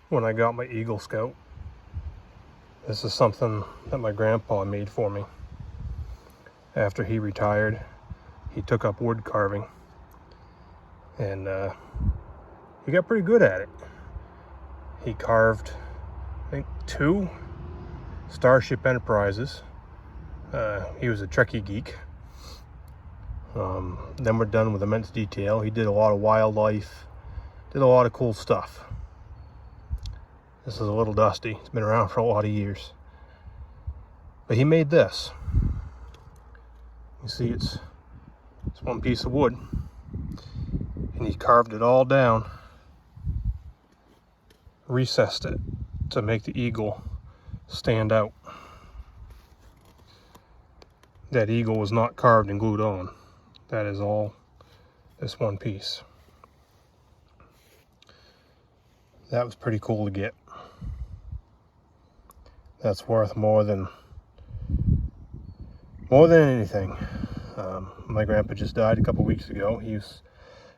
when I got my Eagle Scout. This is something that my grandpa made for me. After he retired, he took up wood carving, and he got pretty good at it. He carved, I think, 2 Starship Enterprises. He was a Trekkie geek. Then we're done with immense detail. He did a lot of wildlife, did a lot of cool stuff. This is a little dusty. It's been around for a lot of years. But he made this. You see, it's one piece of wood. And he carved it all down, recessed it to make the eagle stand out. That eagle was not carved and glued on. That is all this one piece. That was pretty cool to get. That's worth more than anything. My grandpa just died a couple weeks ago. He was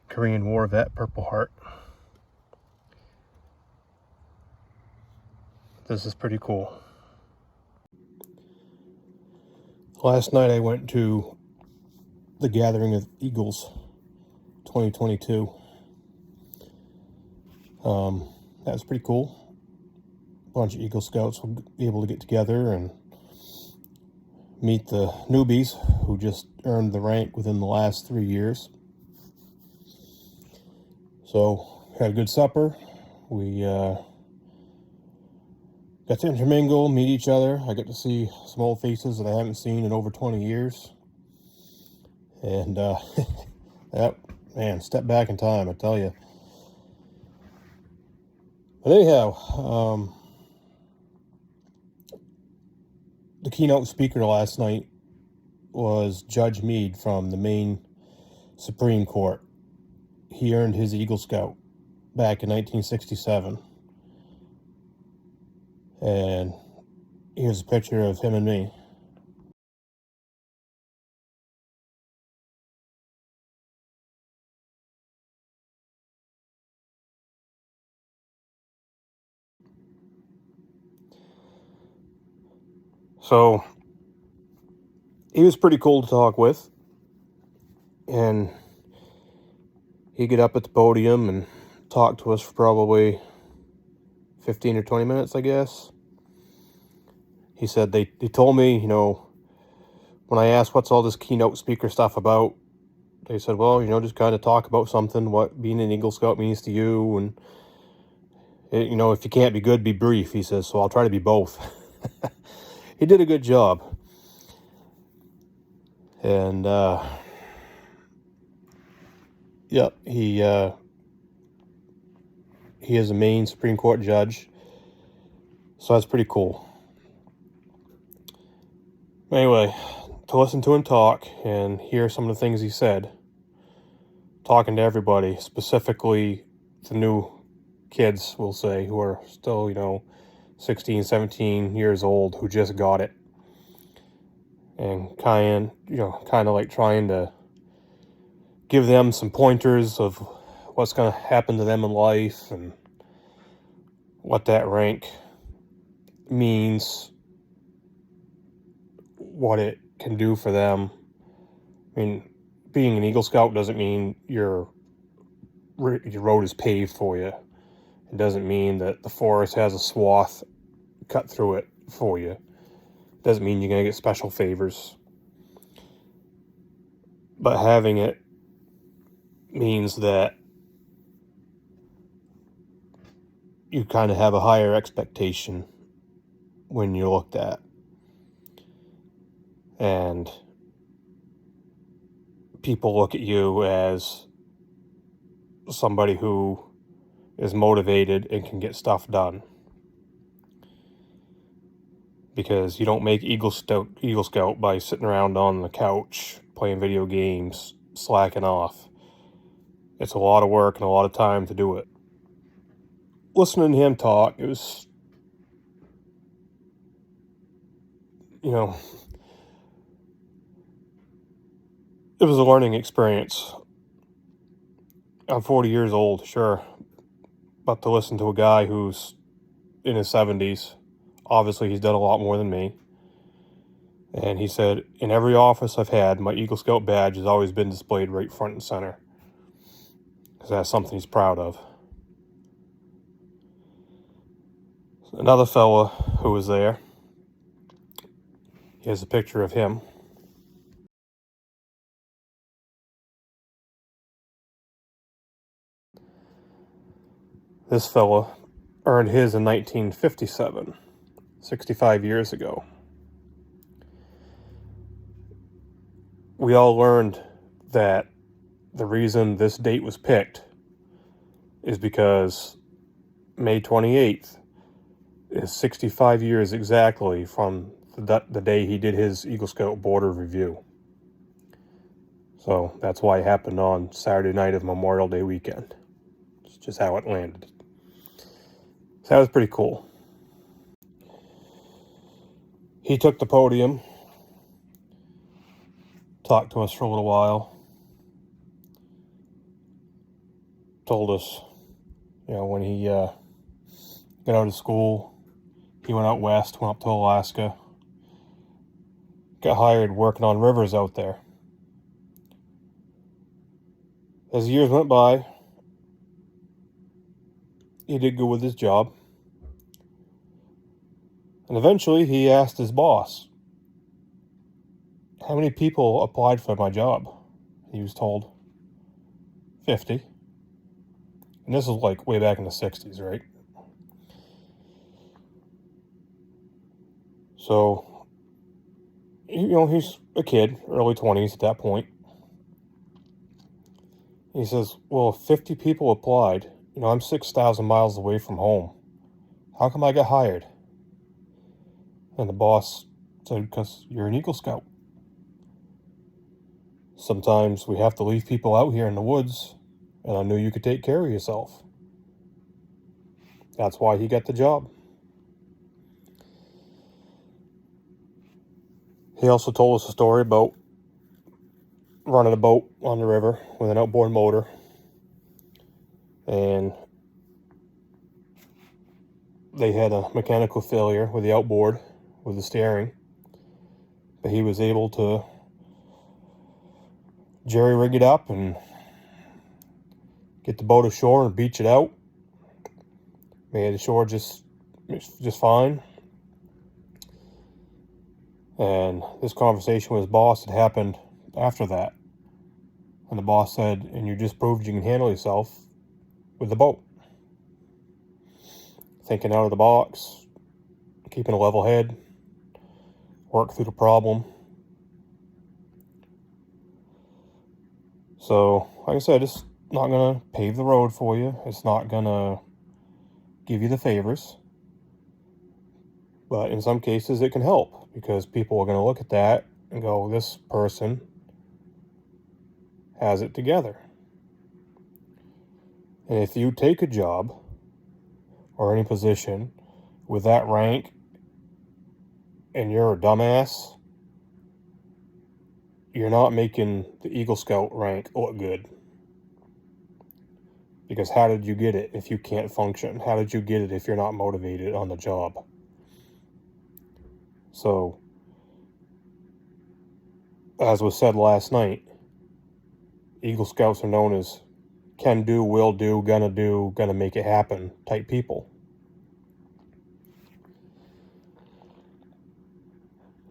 a Korean War vet, Purple Heart. This is pretty cool. Last night I went to the Gathering of Eagles 2022. That was pretty cool. A bunch of Eagle Scouts will be able to get together and meet the newbies who just earned the rank within the last 3 years. So, had a good supper. We got to intermingle, meet each other. I got to see some old faces that I haven't seen in over 20 years. And, step back in time, I tell you. But anyhow, the keynote speaker last night was Judge Meade from the Maine Supreme Court. He earned his Eagle Scout back in 1967. And here's a picture of him and me. So he was pretty cool to talk with, and he'd get up at the podium and talk to us for probably 15 or 20 minutes, I guess. He said they told me, when I asked what's all this keynote speaker stuff about, they said, well, just kind of talk about something, what being an Eagle Scout means to you, and if you can't be good, be brief, he says, so I'll try to be both. He did a good job. And, yep, he is a Maine Supreme Court judge, so that's pretty cool. Anyway, to listen to him talk and hear some of the things he said, talking to everybody, specifically the new kids, we'll say, who are still, 16, 17 years old, who just got it. And kind of like trying to give them some pointers of what's going to happen to them in life and what that rank means, what it can do for them. I mean, being an Eagle Scout doesn't mean your road is paved for you. It doesn't mean that the forest has a swath cut through it for you. It doesn't mean you're going to get special favors. But having it means that you kind of have a higher expectation when you're looked at. And people look at you as somebody who is motivated and can get stuff done. Because you don't make Eagle Scout by sitting around on the couch playing video games, slacking off. It's a lot of work and a lot of time to do it. Listening to him talk, it was, it was a learning experience. I'm 40 years old, sure. But to listen to a guy who's in his 70s. Obviously, he's done a lot more than me. And he said, in every office I've had, my Eagle Scout badge has always been displayed right front and center, because that's something he's proud of. Another fella who was there, here's a picture of him. This fella earned his in 1957, 65 years ago. We all learned that the reason this date was picked is because May 28th is 65 years exactly from the day he did his Eagle Scout border review. So that's why it happened on Saturday night of Memorial Day weekend. It's just how it landed. So that was pretty cool. He took the podium, talked to us for a little while, told us, when he got out of school, he went out west, went up to Alaska, got hired working on rivers out there. As years went by, he did good with his job. And eventually he asked his boss, how many people applied for my job? He was told 50. And this was like way back in the 60s, right? So, he's a kid, early 20s at that point. He says, well, if 50 people applied, I'm 6,000 miles away from home. How come I got hired? And the boss said, because you're an Eagle Scout. Sometimes we have to leave people out here in the woods, and I knew you could take care of yourself. That's why he got the job. He also told us a story about running a boat on the river with an outboard motor, and they had a mechanical failure with the outboard, with the steering, but he was able to jerry rig it up and get the boat ashore and beach it out. Made it ashore just fine. And this conversation with his boss had happened after that. And the boss said, and you just proved you can handle yourself with the boat. Thinking out of the box, keeping a level head, work through the problem. So, like I said, it's not going to pave the road for you. It's not going to give you the favors. But in some cases, it can help, because people are going to look at that and go, this person has it together. And if you take a job or any position with that rank and you're a dumbass, you're not making the Eagle Scout rank look good. Because how did you get it if you can't function? How did you get it if you're not motivated on the job? So, as was said last night, Eagle Scouts are known as can do, will do, gonna make it happen type people.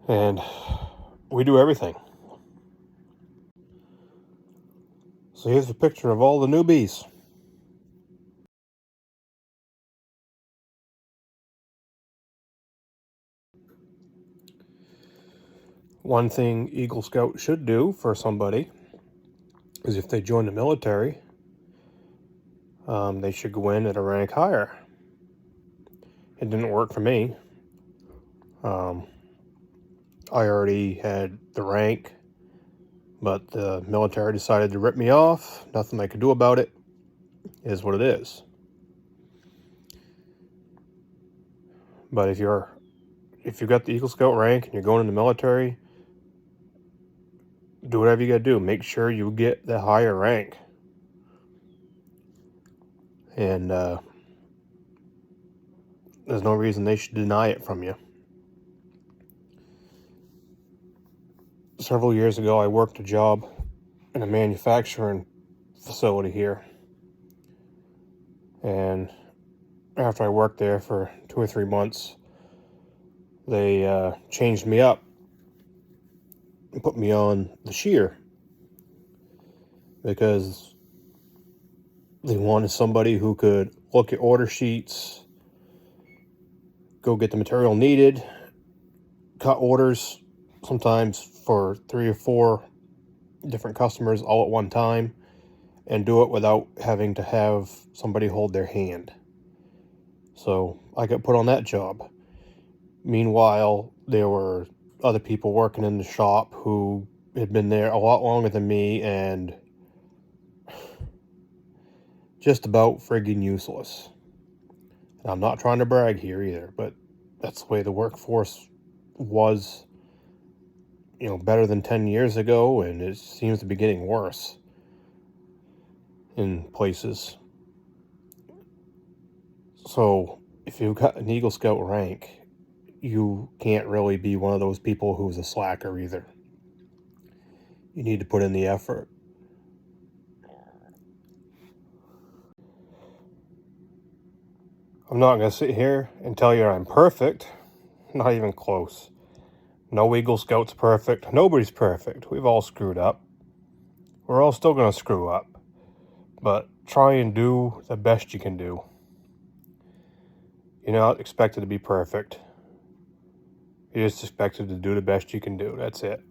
And we do everything. So here's a picture of all the newbies. One thing Eagle Scout should do for somebody is if they join the military, they should go in at a rank higher. It didn't work for me. I already had the rank, but the military decided to rip me off. Nothing I could do about it. It is what it is. But if you've got the Eagle Scout rank and you're going in the military, do whatever you got to do. Make sure you get the higher rank. And there's no reason they should deny it from you. Several years ago, I worked a job in a manufacturing facility here. And after I worked there for 2 or 3 months, they changed me up and put me on the shear because they wanted somebody who could look at order sheets, go get the material needed, cut orders, sometimes for 3 or 4 different customers all at one time, and do it without having to have somebody hold their hand. So I got put on that job. Meanwhile, there were other people working in the shop who had been there a lot longer than me and just about friggin' useless. And I'm not trying to brag here either, but that's the way the workforce was, better than 10 years ago, and it seems to be getting worse in places. So if you've got an Eagle Scout rank, you can't really be one of those people who's a slacker either. You need to put in the effort. I'm not going to sit here and tell you I'm perfect. Not even close. No Eagle Scout's perfect. Nobody's perfect. We've all screwed up. We're all still going to screw up. But try and do the best you can do. You're not expected to be perfect. You're just expected to do the best you can do. That's it.